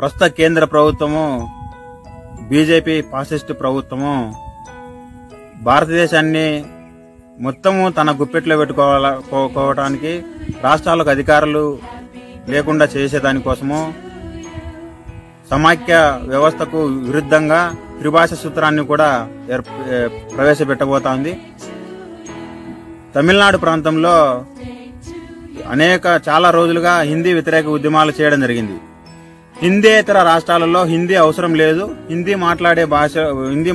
ప్రస్తుత కేంద్ర ప్రభుత్వము బీజేపీ ఫాసిస్ట్ ప్రభుత్వము భారతదేశాన్ని మొత్తము తన గుప్పెట్లో పెట్టుకోవడానికి రాష్ట్రాలకు అధికారులు లేకుండా చేసేదానికోసము సమాఖ్య వ్యవస్థకు విరుద్ధంగా త్రిభాష సూత్రాన్ని కూడా ప్రవేశపెట్టబోతోంది. తమిళనాడు ప్రాంతంలో చాలా రోజులుగా హిందీ వ్యతిరేక ఉద్యమాలు చేయడం జరిగింది. హిందీయేతర రాష్ట్రాలలో హిందీ అవసరం లేదు, హిందీ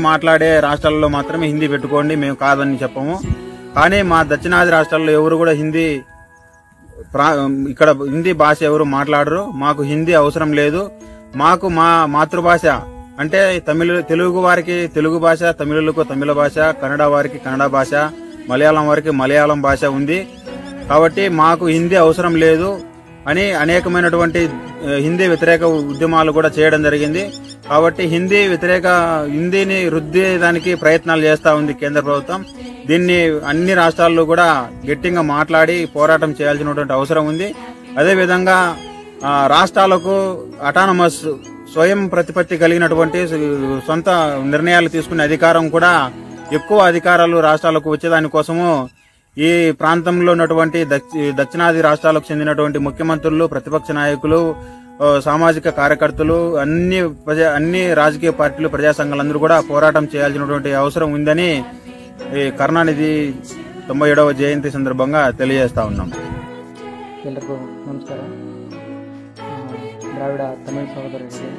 మాట్లాడే రాష్ట్రాలలో మాత్రమే హిందీ పెట్టుకోండి, మేము కాదని చెప్పము. కానీ మా దక్షిణాది రాష్ట్రాల్లో ఎవరు కూడా ఇక్కడ హిందీ భాష ఎవరు మాట్లాడరు. మాకు హిందీ అవసరం లేదు. మాకు మా మాతృభాష అంటే తెలుగు వారికి తెలుగు భాష, తమిళులకు తమిళ భాష, కన్నడ వారికి కన్నడ భాష, మలయాళం వారికి మలయాళం భాష ఉంది. కాబట్టి మాకు హిందీ అవసరం లేదు అని అనేకమైనటువంటి హిందీ వ్యతిరేక ఉద్యమాలు కూడా చేయడం జరిగింది. కాబట్టి హిందీని రుద్దేదానికి ప్రయత్నాలు చేస్తా ఉంది కేంద్ర ప్రభుత్వం. దీన్ని అన్ని రాష్ట్రాల్లో కూడా గట్టిగా మాట్లాడి పోరాటం చేయాల్సినటువంటి అవసరం ఉంది. అదేవిధంగా రాష్ట్రాలకు అటానమస్ స్వయం ప్రతిపత్తి కలిగినటువంటి సొంత నిర్ణయాలు తీసుకునే అధికారం కూడా ఎక్కువ అధికారాలు రాష్ట్రాలకు వచ్చేదానికోసము ఈ ప్రాంతంలో ఉన్నటువంటి దక్షిణాది రాష్ట్రాలకు చెందినటువంటి ముఖ్యమంత్రులు, ప్రతిపక్ష నాయకులు, సామాజిక కార్యకర్తలు, అన్ని రాజకీయ పార్టీలు, ప్రజా సంఘాలందరూ కూడా పోరాటం చేయాల్సినటువంటి అవసరం ఉందని కరుణానిధి 97వ జయంతి సందర్భంగా తెలియజేస్తా ఉన్నాం. ಎಲ್ಲರಿಗೂ ನಮಸ್ಕಾರ. ದ್ರಾವಿಡ ತಮಿಳು ಸಹೋದರರಿಗೆ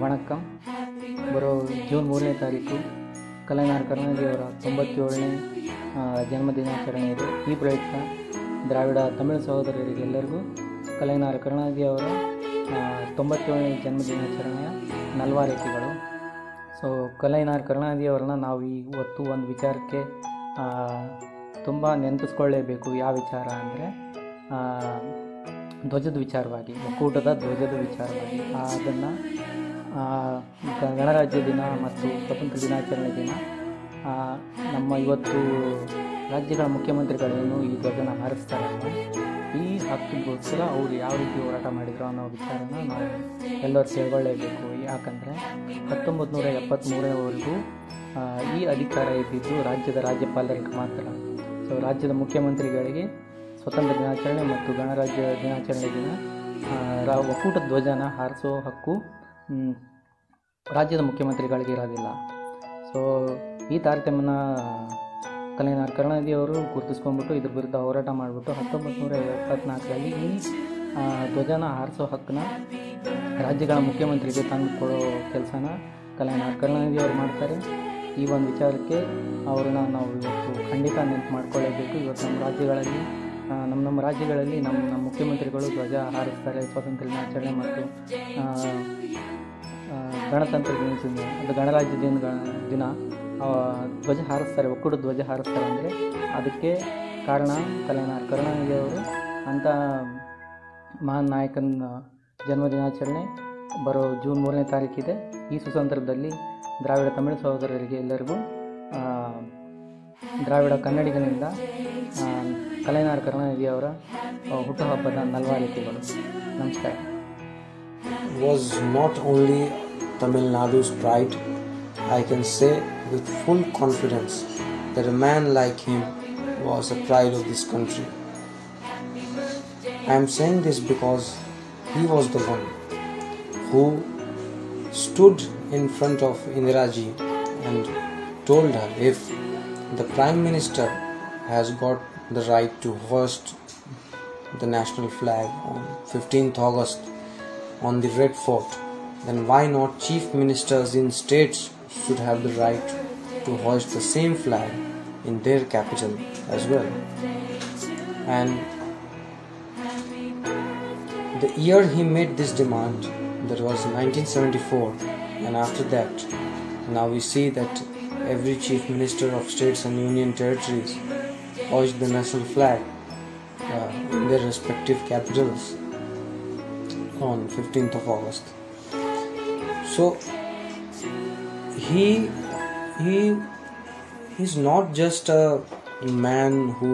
ವಣಕ್ಕಂ. ಬರೋ ಜೂನ್ 3ನೇ ತಾರೀಕು ಕಲೈನಾರ್ ಕರುಣಾನಿಧಿಯವರ 97ನೇ ಜನ್ಮದಿನಾಚರಣೆ ಇದೆ. ಈ ಪ್ರಯುಕ್ತ ದ್ರಾವಿಡ ತಮಿಳು ಸಹೋದರರಿಗೆ ಎಲ್ಲರಿಗೂ ಕಲೈನಾರ್ ಕರುಣಾನಿಧಿಯವರ 97ನೇ ಜನ್ಮದಿನಾಚರಣೆಯ ನಲ್ವಾರೈಕೆಗಳು. ಸೊ ಕಲೈನಾರ್ ಕರುಣಾನಿಧಿಯವರನ್ನ ನಾವು ಇವತ್ತು ಒಂದು ವಿಚಾರಕ್ಕೆ ತುಂಬ ನೆನಪಿಸ್ಕೊಳ್ಳೇಬೇಕು. ಯಾವ ವಿಚಾರ ಅಂದರೆ ಧ್ವಜದ ವಿಚಾರವಾಗಿ, ಒಕ್ಕೂಟದ ಧ್ವಜದ ವಿಚಾರವಾಗಿ. ಅದನ್ನು ಗಣರಾಜ್ಯ ದಿನ ಮತ್ತು ಸ್ವತಂತ್ರ ದಿನಾಚರಣೆ ದಿನ ನಮ್ಮ ಇವತ್ತು ರಾಜ್ಯಗಳ ಮುಖ್ಯಮಂತ್ರಿಗಳೇನು ಈ ಧ್ವಜನ ಹಾರಿಸ್ತಾರಲ್ಲ, ಈ ಹಕ್ಕಿಗೋಸ್ಕರ ಅವರು ಯಾವ ರೀತಿ ಹೋರಾಟ ಮಾಡಿದ್ರು ಅನ್ನೋ ವಿಚಾರನ ನಾವು ಎಲ್ಲರೂ ತಿಳ್ಕೊಳ್ಳೇಬೇಕು. ಯಾಕಂದರೆ 1973ವರೆಗೂ ಈ ಅಧಿಕಾರ ಇದ್ದಿದ್ದು ರಾಜ್ಯದ ರಾಜ್ಯಪಾಲರಿಗೆ ಮಾತ್ರ. ಸೊ ರಾಜ್ಯದ ಮುಖ್ಯಮಂತ್ರಿಗಳಿಗೆ ಸ್ವತಂತ್ರ ದಿನಾಚರಣೆ ಮತ್ತು ಗಣರಾಜ್ಯ ದಿನಾಚರಣೆ ದಿನ ಒಕ್ಕೂಟ ಧ್ವಜನ ಹಾರಿಸೋ ಹಕ್ಕು ರಾಜ್ಯದ ಮುಖ್ಯಮಂತ್ರಿಗಳಿಗೆ ಇರೋದಿಲ್ಲ. ಸೊ ಈ ತಾರತಮ್ಯನ ಕಲೈನಾರ್ ಕರುಣಾನಿಧಿಯವರು ಗುರುತಿಸ್ಕೊಂಡ್ಬಿಟ್ಟು ಇದ್ರ ವಿರುದ್ಧ ಹೋರಾಟ ಮಾಡಿಬಿಟ್ಟು 1974ರಲ್ಲಿ ಈ ಧ್ವಜನ ಹಾರಿಸೋ ಹಕ್ಕನ್ನ ರಾಜ್ಯಗಳ ಮುಖ್ಯಮಂತ್ರಿಗೆ ತಂದು ಕೊಡೋ ಕೆಲಸನ ಕಲೈನಾರ್ ಕರುಣಾನಿಧಿಯವರು ಮಾಡ್ತಾರೆ. ಈ ಒಂದು ವಿಚಾರಕ್ಕೆ ಅವ್ರನ್ನ ನಾವು ಇವತ್ತು ಖಂಡಿತ ನೆನಪು ಮಾಡ್ಕೊಳ್ಳೇಬೇಕು. ಇವತ್ತು ನಮ್ಮ ರಾಜ್ಯಗಳಲ್ಲಿ ನಮ್ಮ ಮುಖ್ಯಮಂತ್ರಿಗಳು ಧ್ವಜ ಹಾರಿಸ್ತಾರೆ. ಸ್ವಾತಂತ್ರ್ಯ ದಿನಾಚರಣೆ ಮತ್ತು ಗಣತಂತ್ರ ಗಣರಾಜ್ಯ ದಿನ ಧ್ವಜ ಹಾರಿಸ್ತಾರೆ, ಒಕ್ಕೂಟ ಧ್ವಜ ಹಾರಿಸ್ತಾರೆ. ಅಂದರೆ ಅದಕ್ಕೆ ಕಾರಣ ಕಲೈನಾರ್ ಕರುಣಾನಿಧಿಯವರು ಅಂಥ ಮಹಾನ್ ನಾಯಕನ ಜನ್ಮದಿನಾಚರಣೆ ಬರೋ ಜೂನ್ 3ನೇ ತಾರೀಕಿದೆ. ಈ ಸುಸಂದರ್ಭದಲ್ಲಿ ದ್ರಾವಿಡ ತಮಿಳು ಸಹೋದರರಿಗೆ ಎಲ್ಲರಿಗೂ ದ್ರಾವಿಡ ಕನ್ನಡಿಗನಿಂದ ಕಲೈನಾರ್ ಕರುಣಾನಿಧಿಯವರ ಹುಟ್ಟುಹಬ್ಬದ ನಲ್ವಾರೈಕೆಗಳು. ನಮಸ್ಕಾರ. Was not only Tamil Nadu's pride, I can say with full confidence that a man like him was a pride of this country. I am saying this because he was the one who stood in front of Indira Ji and told her, if the Prime Minister has got the right to hoist the national flag on 15th August on the Red Fort, then why not chief ministers in states should have the right to hoist the same flag in their capital as well. And the year he made this demand, that was 1974, and after that now we see that every chief minister of states and union territories hoist the national flag in their respective capitals on 15th of August. So he's not just a man who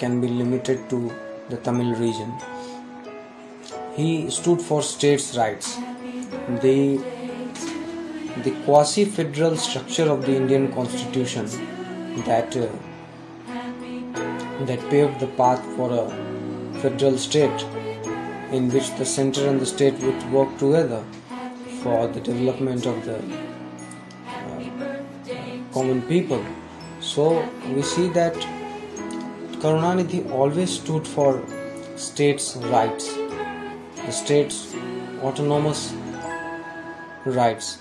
can be limited to the Tamil region. he stood for states' rights. The quasi-federal structure of the Indian Constitution that paved the path for a federal state in which the center and the state would work together for the development of the common people. So we see that Karunanidhi always stood for states' rights, the states' autonomous rights.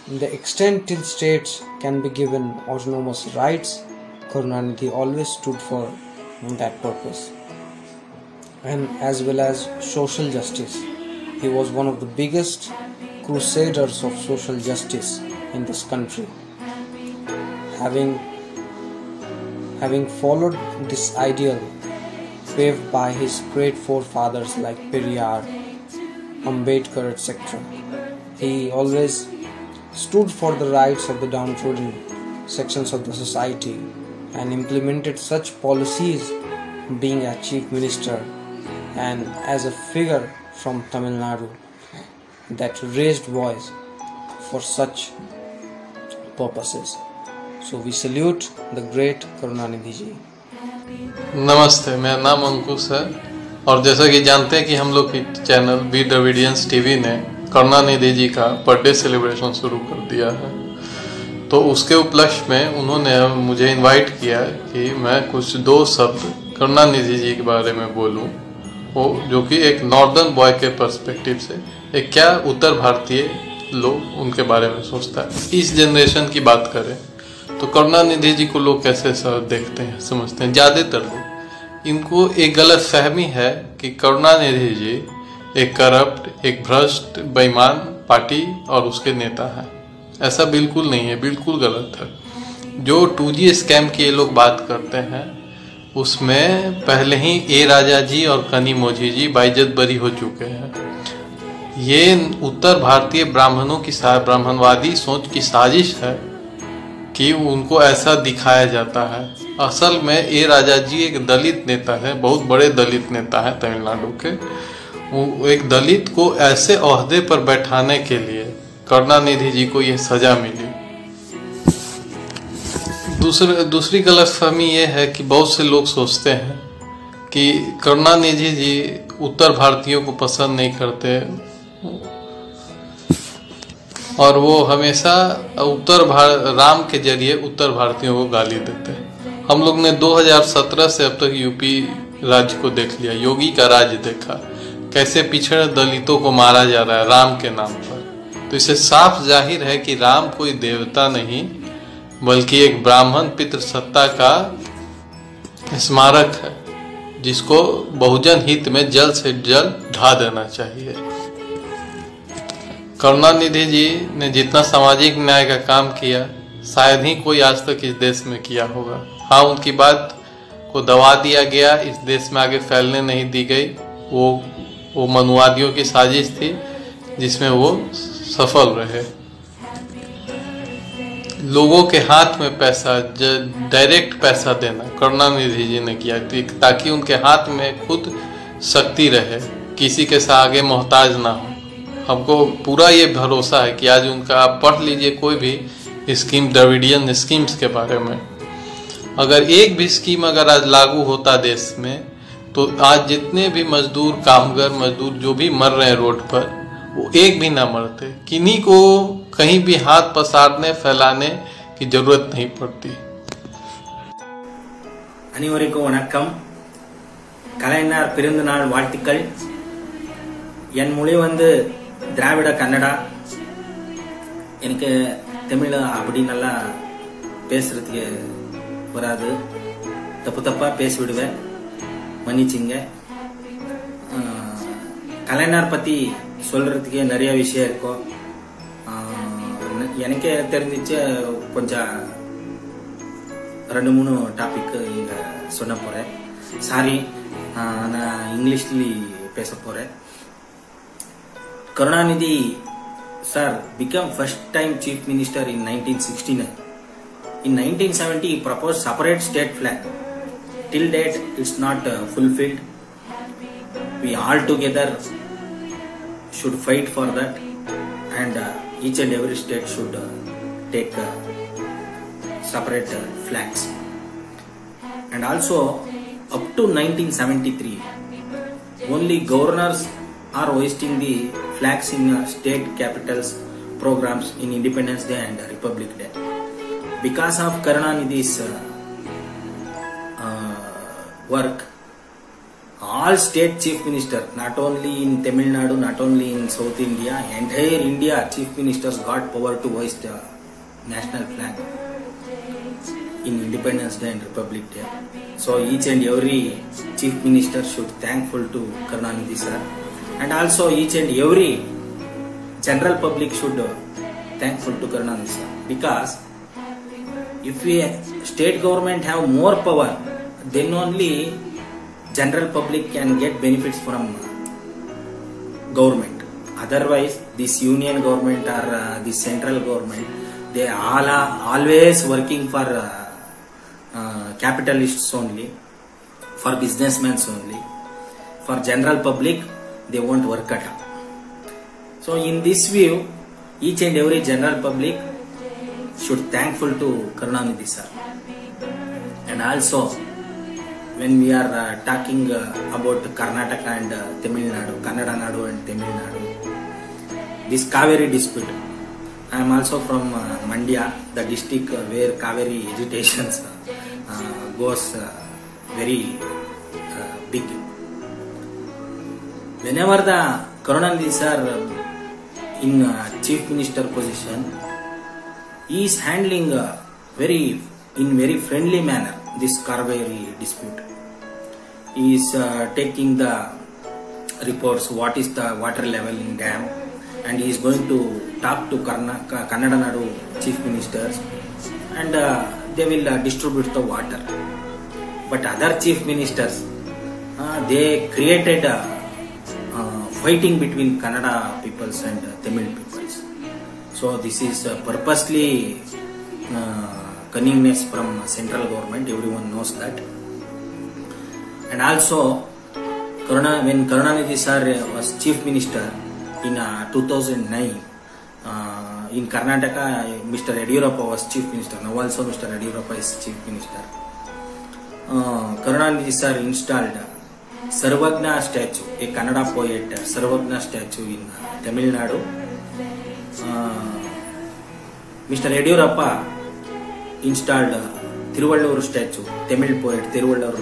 The extent till states can be given autonomous rights, Karunanidhi always stood for that purpose. And as well as social justice. He was one of the biggest crusaders of social justice in this country. Having followed this ideal paved by his great forefathers like Periyar, Ambedkar, etc., he always stood for the rights of the downtrodden sections of the society and implemented such policies, being a chief minister and as a figure from Tamil Nadu that raised voice for such purposes. So we salute the great Karunanidhi ji. नमस्ते, मेरा नाम अंकुश है और जैसा कि जानते हैं कि हम लोग की चैनल वी द्रविडियंस टीवी ने करुणानिधि जी का बर्थडे सेलिब्रेशन शुरू कर दिया है। तो उसके उपलक्ष्य में उन्होंने मुझे इनवाइट किया कि मैं कुछ 2 शब्द करुणानिधि जी के बारे में बोलूं, वो जो कि एक नॉर्दर्न बॉय के पर्सपेक्टिव से एक क्या उत्तर भारतीय लोग उनके बारे में सोचता है। इस जनरेशन की बात करें तो करुणानिधि जी को लोग कैसे देखते हैं, समझते हैं। ज़्यादातर लोग इनको एक गलत फहमी है कि करुणानिधि जी एक करप्ट, एक भ्रष्ट, बेईमान पार्टी और उसके नेता हैं। ऐसा बिल्कुल नहीं है, बिल्कुल गलत है। जो 2G स्कैम की ये लोग बात करते हैं उसमें पहले ही ए राजा जी और कनी मोझी जी बाइज्जत बरी हो चुके हैं। ये उत्तर भारतीय ब्राह्मणों की ब्राह्मणवादी सोच की साजिश है कि उनको ऐसा दिखाया जाता है। असल में ए राजा जी एक दलित नेता है, बहुत बड़े दलित नेता है तमिलनाडु के। वो एक दलित को ऐसे ओहदे पर बैठाने के लिए करुणानिधि जी को ये सजा मिली। दूसरी गलतफहमी ये है कि बहुत से लोग सोचते हैं कि करुणानिधि जी उत्तर भारतीयों को पसंद नहीं करते और वो हमेशा राम के जरिए उत्तर भारतीयों को गाली देते हैं। हम लोग ने 2017 से अब तक यूपी राज्य को देख लिया, योगी का राज्य देखा, कैसे पिछड़े दलितों को मारा जा रहा है राम के नाम पर। तो इससे साफ जाहिर है कि राम कोई देवता नहीं बल्कि एक ब्राह्मण पितृसत्ता का स्मारक है, जिसको बहुजन हित में जल्द से जल्द ढा देना चाहिए। करुणानिधि जी ने जितना सामाजिक न्याय का काम किया शायद ही कोई आज तक इस देश में किया होगा। हाँ, उनकी बात को दबा दिया गया, इस देश में आगे फैलने नहीं दी गई। वो मनुवादियों की साजिश थी जिसमें वो सफल रहे। लोगों के हाथ में पैसा, डायरेक्ट पैसा देना करुणानिधि जी ने किया ताकि उनके हाथ में खुद शक्ति रहे, किसी के साथ आगे मोहताज ना हो। हमको पूरा ये भरोसा है कि आज उनका आप पढ़ लीजिए कोई भी स्कीम, द्रविडियन स्कीम्स के बारे में, अगर एक भी स्कीम अगर आज लागू होता देश में तो आज जितने भी मजदूर, कामगार मजदूर जो भी मर रहे हैं रोड पर, वो एक भी ना मरते। किन्हीं को कहीं भी हाथ पसारने फैलाने की जरूरत नहीं पड़ती। அனைவருக்கும் வணக்கம். கலைஞர் பிறந்த நாள் வாழ்த்துக்கள். என் மொழி திராவிட கன்னடா. எனக்கு தமிழ் அப்படி நல்லா பேசுறதுக்கு வராது, தப்பா பேசிவிடுவேன், மன்னிச்சிங்க. கலைஞர் பத்தி சொல்றதுக்கே நிறைய விஷயம் இருக்கும். எனக்கே தெரிஞ்சிச்சு கொஞ்சம் 2-3 டாபிக் இங்க சொல்ல போறேன். சாரி, நான் இங்கிலீஷ்ல பேச போறேன். Karunanidhi sir became first time chief minister in 1969. In 1970 he proposed separate state flag. Till date it's not fulfilled. We all together should fight for that, and each and every state should take separate flags. And also up to 1973 only governors are hoisting the flags in state capitals programs in Independence Day and Republic Day. Because of Karunanidhi's work, all state chief minister, not only in Tamil Nadu, not only in South India, entire India chief ministers got power to hoist the national flag in Independence Day and Republic Day. So each and every chief minister should thankful to Karunanidhi sir, and also each and every general public should thankful to Karunanidhi sir, because if we state government have more power, then only general public can get benefits from government. Otherwise this union government or the central government, they all are always working for capitalists only, for businessmen only. For general public they won't work at all. So in this view, each and every general public should thankful to Karunanidhi sir. And also when we are talking about Karnataka and Tamil Nadu, Kannada Nadu and Tamil Nadu, this Kaveri dispute, I am also from Mandya, the district where Kaveri agitations goes very big. Whenever the Karunanidhi sir in chief minister position, he is handling in very friendly manner this Kaveri dispute. He is taking the reports, what is the water level in dam, and he is going to talk to Kannada Nadu chief ministers, and they will distribute the water. But other chief ministers, they created fighting between Kannada peoples and Tamil peoples. So this is purposely cunningness from central government, everyone knows that. And also when Karunanidhi sir was chief minister in 2009, in Karnataka Mr. Yediyurappa was chief minister. Now also Mr. Yediyurappa is chief minister. Karunanidhi sir installed Sarvagna statue, a Kannada poet, Sarvagna statue in Tamil Nadu. Mr. Yediyurappa installed Thiruvallur statue, Tamil poet Thiruvallur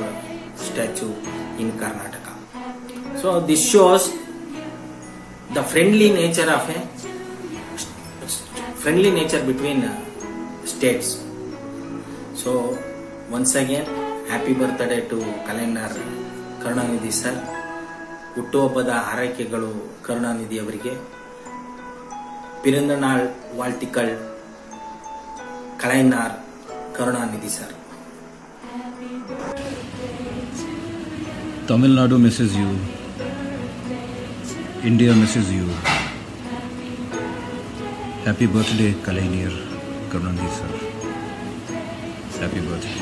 statue in Karnataka. So this shows the friendly nature between states. So once again, happy birthday to Kalainar Karunanidhi sir. ಹುಟ್ಟುಹಬ್ಬದ ಹಾರೈಕೆಗಳು ಕರುಣಾನಿಧಿ ಅವರಿಗೆ. ಪಿರಂದನಾಳ್ ವಾಳ್ತಿಕಳ್ ಕಲೈನಾರ್ Karunanidhi sir. Tamil Nadu misses you. India misses you. Happy birthday, Kalainir Karunanidhi sir. Happy birthday.